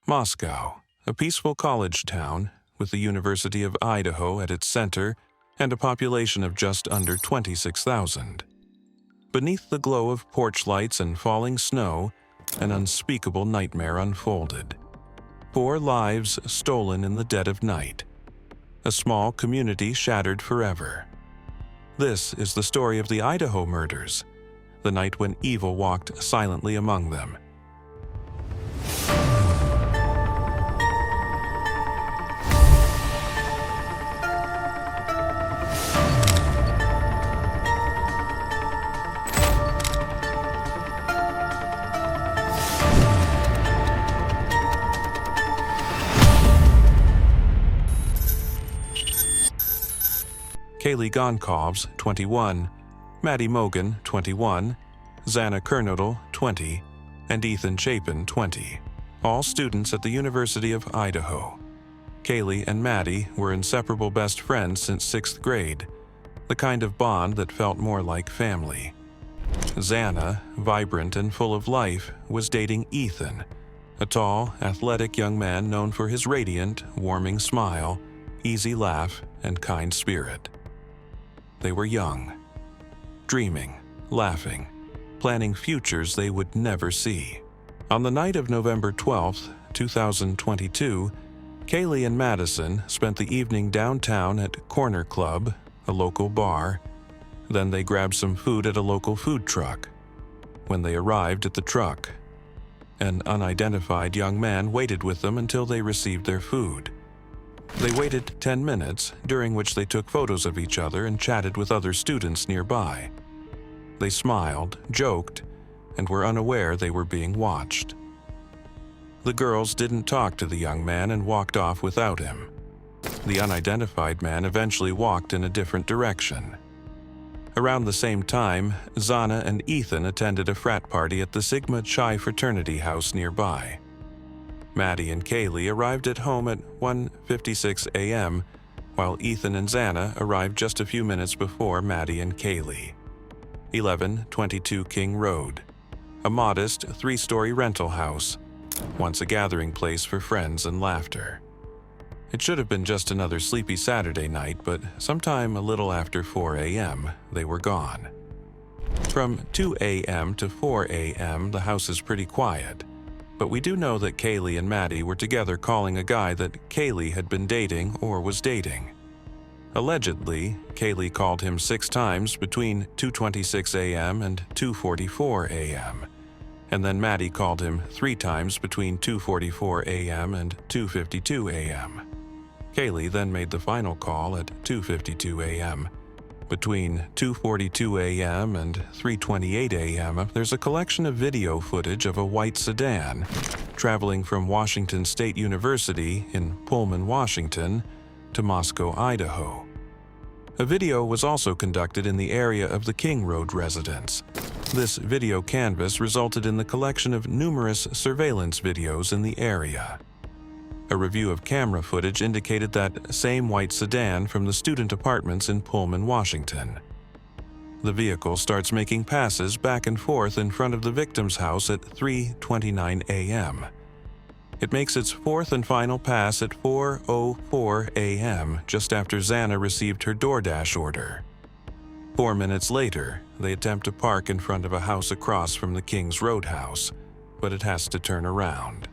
Moscow, a peaceful college town with the University of Idaho at its center and a population of just under 26,000. Beneath the glow of porch lights and falling snow, an unspeakable nightmare unfolded. 4 lives stolen in the dead of night. A small community shattered forever. This is the story of the Idaho murders, the night when evil walked silently among them. Kaylee Goncalves, 21, Madison Mogen, 21, Xana Kernodle, 20, and Ethan Chapin, 20, all students at the University of Idaho. Kaylee and Maddie were inseparable best friends since 6th grade, the kind of bond that felt more like family. Xana, vibrant and full of life, was dating Ethan, a tall, athletic young man known for his radiant, warming smile, easy laugh, and kind spirit. They were young, dreaming, laughing, planning futures they would never see. On the night of November 12, 2022, Kaylee and Madison spent the evening downtown at Corner Club, a local bar. Then they grabbed some food at a local food truck. When they arrived at the truck, an unidentified young man waited with them until they received their food. They waited 10 minutes, during which they took photos of each other and chatted with other students nearby. They smiled, joked, and were unaware they were being watched. The girls didn't talk to the young man and walked off without him. The unidentified man eventually walked in a different direction. Around the same time, Xana and Ethan attended a frat party at the Sigma Chi fraternity house nearby. Maddie and Kaylee arrived at home at 1:56 a.m., while Ethan and Xana arrived just a few minutes before Maddie and Kaylee. 1122 King Road, a modest 3-story rental house, once a gathering place for friends and laughter. It should have been just another sleepy Saturday night, but sometime a little after 4 a.m., they were gone. From 2 a.m. to 4 a.m., the house is pretty quiet. But we do know that Kaylee and Maddie were together calling a guy that Kaylee had been dating or was dating. Allegedly, Kaylee called him 6 times between 2:26 a.m. and 2:44 a.m., and then Maddie called him 3 times between 2:44 a.m. and 2:52 a.m. Kaylee then made the final call at 2:52 a.m. Between 2:42 a.m. and 3:28 a.m., there's a collection of video footage of a white sedan traveling from Washington State University in Pullman, Washington, to Moscow, Idaho. A video was also conducted in the area of the King Road residence. This video canvas resulted in the collection of numerous surveillance videos in the area. A review of camera footage indicated that same white sedan from the student apartments in Pullman, Washington. The vehicle starts making passes back and forth in front of the victim's house at 3:29 a.m. It makes its 4th and final pass at 4:04 a.m., just after Xana received her DoorDash order. 4 minutes later, they attempt to park in front of a house across from the King's Roadhouse, but it has to turn around.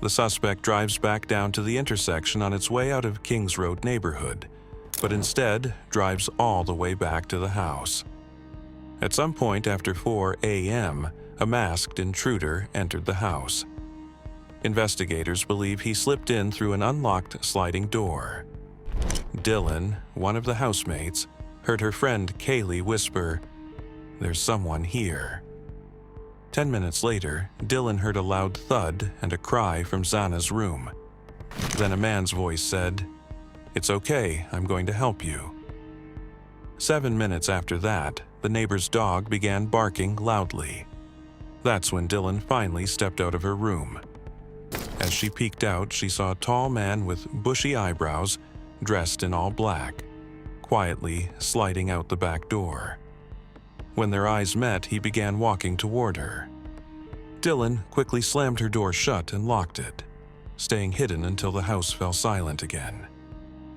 The suspect drives back down to the intersection on its way out of Kings Road neighborhood, but instead drives all the way back to the house. At some point after 4 a.m., a masked intruder entered the house. Investigators believe he slipped in through an unlocked sliding door. Dylan, one of the housemates, heard her friend Kaylee whisper, "There's someone here." 10 minutes later, Dylan heard a loud thud and a cry from Xana's room. Then a man's voice said, "It's okay, I'm going to help you." 7 minutes after that, the neighbor's dog began barking loudly. That's when Dylan finally stepped out of her room. As she peeked out, she saw a tall man with bushy eyebrows, dressed in all black, quietly sliding out the back door. When their eyes met, he began walking toward her. Dylan quickly slammed her door shut and locked it. staying hidden until the house fell silent again.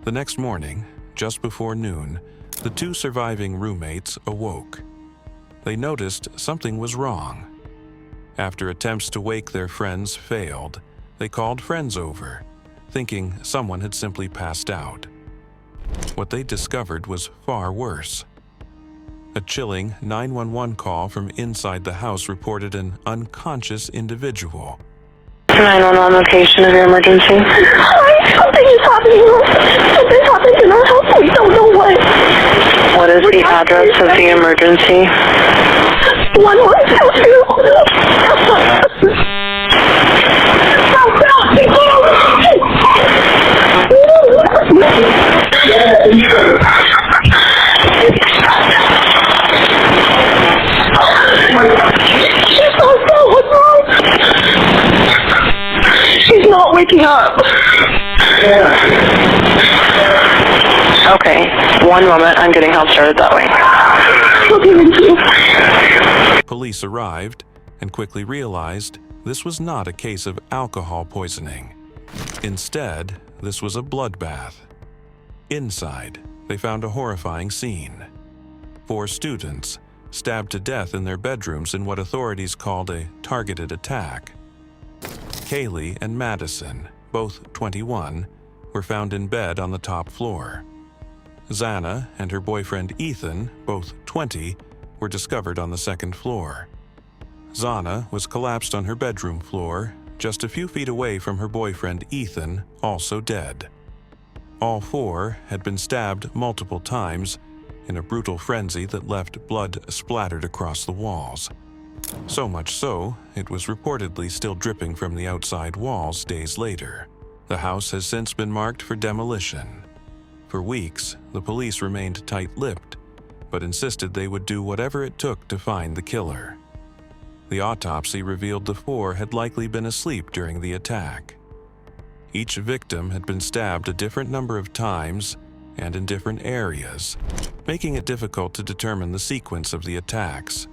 The next morning, just before noon, the two surviving roommates awoke. They noticed something was wrong. After attempts to wake their friends failed, they called friends over, thinking someone had simply passed out. What they discovered was far worse. A chilling 911 call from inside the house reported an unconscious individual. 911 location of your emergency. Something is happening. Something's happening in our house. We don't know what. What is the address of the emergency? 112. She's not waking up. Okay, one moment. I'm getting help started that way. Police arrived and quickly realized this was not a case of alcohol poisoning. Instead, this was a bloodbath. Inside, they found a horrifying scene. 4 students stabbed to death in their bedrooms in what authorities called a targeted attack. Kaylee and Madison, both 21, were found in bed on the top floor. Xana and her boyfriend Ethan, both 20, were discovered on the second floor. Xana was collapsed on her bedroom floor, just a few feet away from her boyfriend Ethan, also dead. All 4 had been stabbed multiple times in a brutal frenzy that left blood splattered across the walls. So much so, it was reportedly still dripping from the outside walls days later. The house has since been marked for demolition. For weeks, the police remained tight-lipped, but insisted they would do whatever it took to find the killer. The autopsy revealed the 4 had likely been asleep during the attack. Each victim had been stabbed a different number of times and in different areas, making it difficult to determine the sequence of the attacks.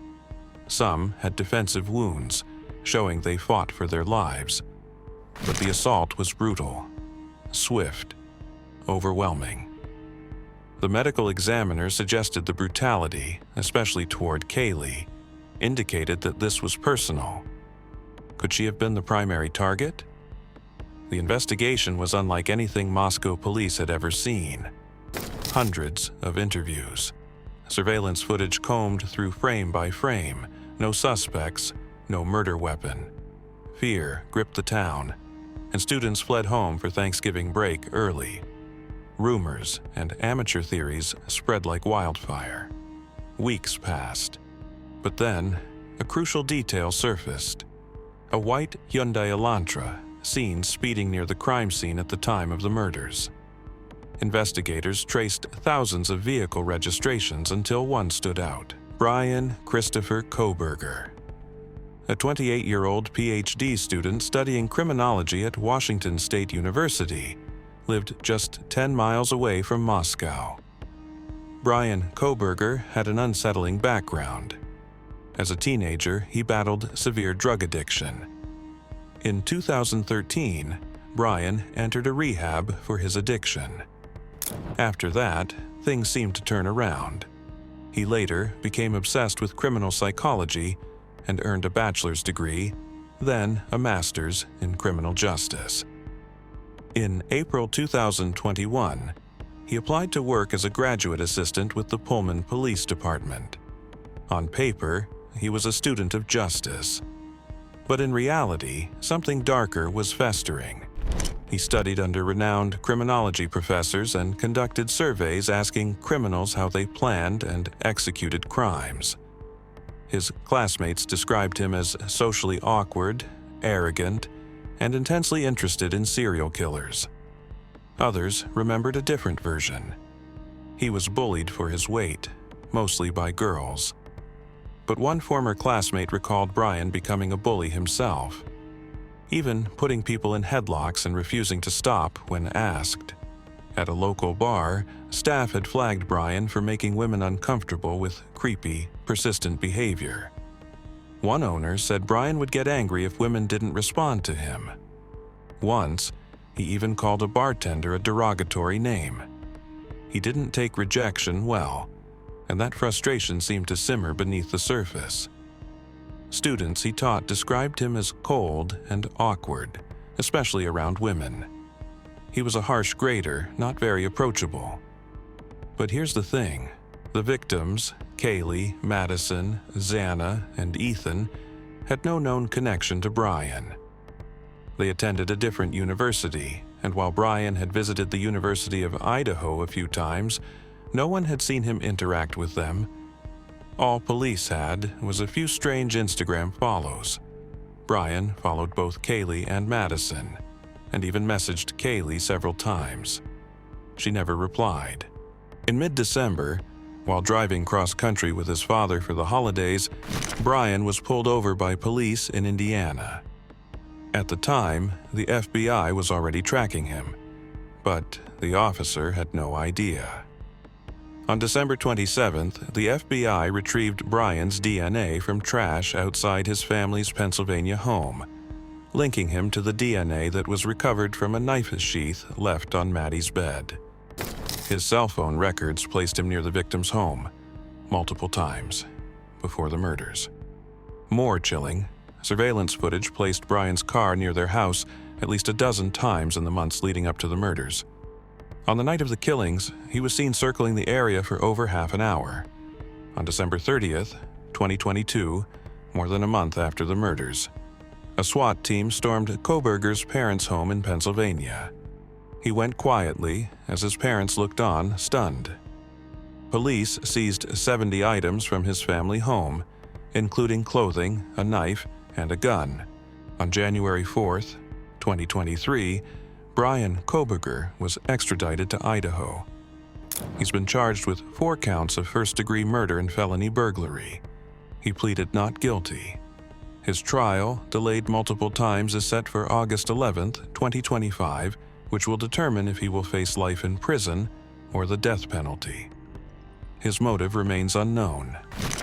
Some had defensive wounds, showing they fought for their lives. But the assault was brutal, swift, overwhelming. The medical examiner suggested the brutality, especially toward Kaylee, indicated that this was personal. Could she have been the primary target? The investigation was unlike anything Moscow police had ever seen. Hundreds of interviews. Surveillance footage combed through frame by frame. No suspects, no murder weapon. Fear gripped the town, and students fled home for Thanksgiving break early. Rumors and amateur theories spread like wildfire. Weeks passed, but then a crucial detail surfaced. A white Hyundai Elantra seen speeding near the crime scene at the time of the murders. Investigators traced thousands of vehicle registrations until one stood out: Bryan Christopher Kohberger, a 28-year-old PhD student studying criminology at Washington State University, lived just 10 miles away from Moscow. Bryan Kohberger had an unsettling background. As a teenager, he battled severe drug addiction. In 2013, Bryan entered a rehab for his addiction. After that, things seemed to turn around. He later became obsessed with criminal psychology and earned a bachelor's degree, then a master's in criminal justice. In April 2021, he applied to work as a graduate assistant with the Pullman Police Department. On paper, he was a student of justice. But in reality, something darker was festering. He studied under renowned criminology professors and conducted surveys asking criminals how they planned and executed crimes. His classmates described him as socially awkward, arrogant, and intensely interested in serial killers. Others remembered a different version. He was bullied for his weight, mostly by girls. But one former classmate recalled Bryan becoming a bully himself, even putting people in headlocks and refusing to stop when asked. At a local bar, staff had flagged Bryan for making women uncomfortable with creepy, persistent behavior. One owner said Bryan would get angry if women didn't respond to him. Once, he even called a bartender a derogatory name. He didn't take rejection well, and that frustration seemed to simmer beneath the surface. Students he taught described him as cold and awkward, especially around women. He was a harsh grader, not very approachable. But here's the thing. The victims, Kaylee, Madison, Xana, and Ethan, had no known connection to Bryan. They attended a different university, and while Bryan had visited the University of Idaho a few times, no one had seen him interact with them. All police had was a few strange Instagram follows. Bryan followed both Kaylee and Madison, and even messaged Kaylee several times. She never replied. In mid-December, while driving cross-country with his father for the holidays, Bryan was pulled over by police in Indiana. At the time, the FBI was already tracking him, but the officer had no idea. On December 27th, the FBI retrieved Bryan's DNA from trash outside his family's Pennsylvania home, linking him to the DNA that was recovered from a knife sheath left on Maddie's bed. His cell phone records placed him near the victim's home, multiple times, before the murders. More chilling, surveillance footage placed Bryan's car near their house at least a dozen times in the months leading up to the murders. On the night of the killings, he was seen circling the area for over half an hour. On December 30th, 2022, more than a month after the murders, a SWAT team stormed Kohberger's parents' home in Pennsylvania. He went quietly as his parents looked on, stunned. Police seized 70 items from his family home, including clothing, a knife, and a gun. On January 4th, 2023, Bryan Kohberger was extradited to Idaho. He's been charged with 4 counts of first-degree murder and felony burglary. He pleaded not guilty. His trial, delayed multiple times, is set for August 11th, 2025, which will determine if he will face life in prison or the death penalty. His motive remains unknown.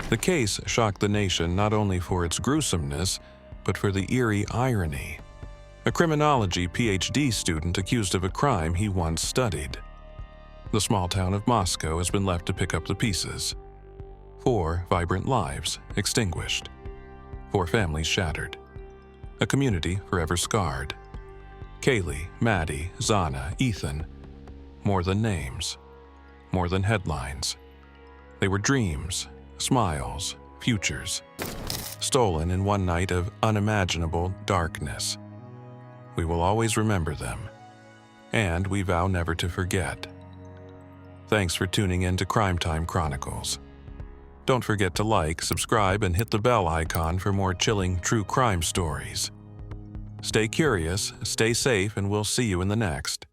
The case shocked the nation not only for its gruesomeness, but for the eerie irony. A criminology PhD student accused of a crime he once studied. The small town of Moscow has been left to pick up the pieces. 4 vibrant lives extinguished. 4 families shattered. A community forever scarred. Kaylee, Maddie, Xana, Ethan. More than names. More than headlines. They were dreams, smiles, futures. Stolen in one night of unimaginable darkness. We will always remember them, and we vow never to forget. Thanks for tuning in to Crime Time Chronicles. Don't forget to like, subscribe, and hit the bell icon for more chilling true crime stories. Stay curious, stay safe, and we'll see you in the next.